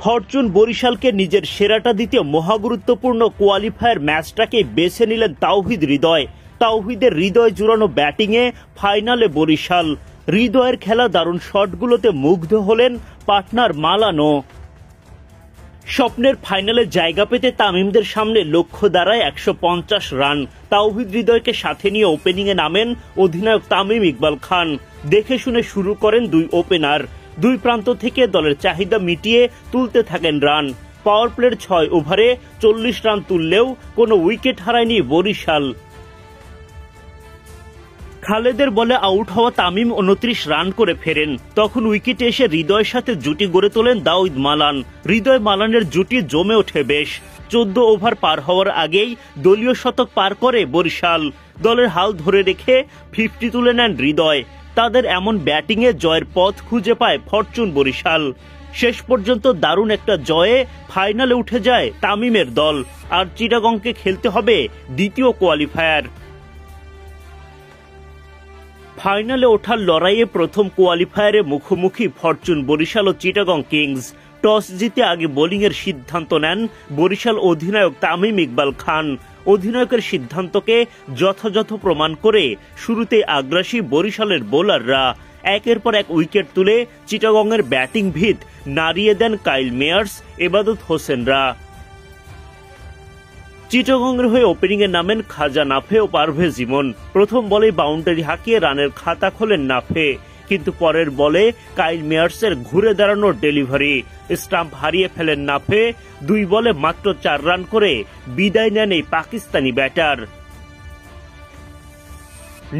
Fortune বরিশালকে নিজের সেরাটা দিতে মহাগুরুত্বপূর্ণ কোয়ালিফায়ার ম্যাচটাকে বেছে নিলেন তাওহিদ হৃদয়। তাওহিদের হৃদয় জুড়ানো ব্যাটিংয়ে ফাইনালে বরিশাল। হৃদয়ের খেলা দারুণ শটগুলোতে মুগ্ধ হলেন পার্টনার মালানো। স্বপ্নের ফাইনালে জায়গা পেতে তামিমদের সামনে লক্ষ্য দাঁড়ায় 150 রান। তাওহিদ হৃদয়কে সাথে নিয়ে ওপেনিংয়ে নামেন অধিনায়ক তামিম ইকবাল খান। দেখে শুনে শুরু করেন দুই ওপেনার। দুই প্রান্ত থেকে দলের চাহিদা মিটিয়ে তুলতে থাকেন রান। পাওয়ার প্লের 6 ওভারে 40 রান তুললেও কোনো উইকেট হারায়নি বরিশাল। খালেদের বলে আউট হওয়া তামিম 29 রান করে ফেরেন। তখন উইকেটে এসে হৃদয়ের সাথে জুটি গড়ে তোলেন দাউদ মালান। হৃদয় মালানের জুটি জমে ওঠে বেশ। 14 ওভার পার হওয়ার আগেই দলীয় শতক পার করে বরিশাল। দলের হাল ধরে রেখে 50 তুলে নেন হৃদয়। তাদের এমন ব্যাটিংয়ে জয়ের পথ খুঁজে পায় ফরচুন বরিশাল। শেষ পর্যন্ত দারুণ একটা জয়ে ফাইনালে উঠে যায় তামিমের দল। আর চিটাগংকে খেলতে হবে দ্বিতীয় কোয়ালিফায়ার। ফাইনালে ওঠার লড়াইয়ে প্রথম কোয়ালিফায়ারে মুখোমুখি ফরচুন বরিশাল ও চিটাগং কিংস। টস জিতে আগে বোলিংয়ের সিদ্ধান্ত নেন বরিশাল অধিনায়ক তামিম ইকবাল খান। অধিনায়কের সিদ্ধান্তকে যথাযথ প্রমাণ করে শুরুতে আগ্রাসী বরিশালের বোলাররা একের পর এক উইকেট তুলে চিটাগংয়ের ব্যাটিং ভিত নাড়িয়ে দেন কাইল মেয়ার্স, এবাদত হোসেনরা। চিটাগংয়ের হয়ে ওপেনিংয়ে নামেন খাজা নাফে ও পারভেজ ইমন। প্রথম বলেই বাউন্ডারি হাঁকিয়ে রানের খাতা খোলেন নাফে, কিন্তু পরের বলে কাইল মেয়ার্সের ঘুরে দাঁড়ানোর ডেলিভারি স্টাম্প হারিয়ে ফেলেন নাফে। 2 বলে মাত্র 4 রান করে বিদায় নেন এই পাকিস্তানি ব্যাটার।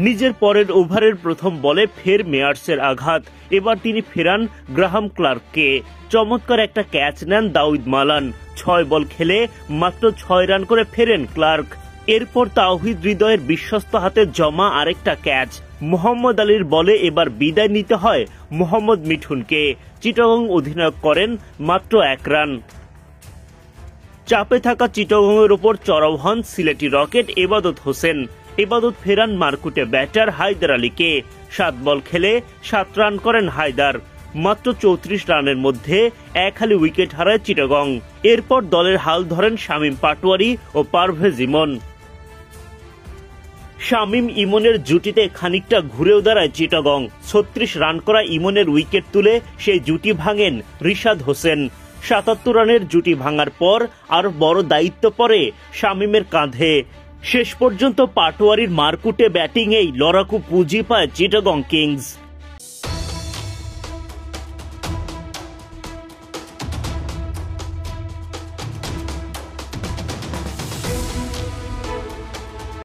নিজের পরের ওভারের প্রথম বলে ফের মেয়ার্সের আঘাত। এবার তিনি ফেরান গ্রাহাম ক্লার্ককে। চমৎকার একটা ক্যাচ নেন দাউদ মালান। 6 বল খেলে মাত্র 6 রান করে ফেরেন ক্লার্ক। এরপর তাওহিদ হৃদয়ের বিশ্বস্ত হাতে জমা আরেকটা ক্যাচ। মোহাম্মদ আলীর বলে এবার বিদায় নিতে হয় মোহাম্মদ মিঠুনকে। চিটাগং অধিনায়ক করেন মাত্র 1 রান। চাপে থাকা চিটাগংয়ের ওপর চড়াও হন সিলেটি রকেট এবাদত হোসেন। এবাদত ফেরান মারকুটে ব্যাটার হায়দার আলীকে। 7 বল খেলে 7 রান করেন হায়দার। মাত্র 34 রানের মধ্যে 1 হালি উইকেট হারায় চিটাগং। এরপর দলের হাল ধরেন শামীম পাটোয়ারি ও পারভেজ ইমন। শামীম ইমনের জুটিতে খানিকটা ঘুরেও দাঁড়ায় চিটাগং। 36 রান করা ইমনের উইকেট তুলে সেই জুটি ভাঙেন রিশাদ হোসেন। 77 রানের জুটি ভাঙার পর আরো বড় দায়িত্ব পড়ে শামীমের কাঁধে। শেষ পর্যন্ত পাটোয়ারির মারকুটে ব্যাটিংয়েই লড়াকু পুঁজি পায় চিটাগং কিংস।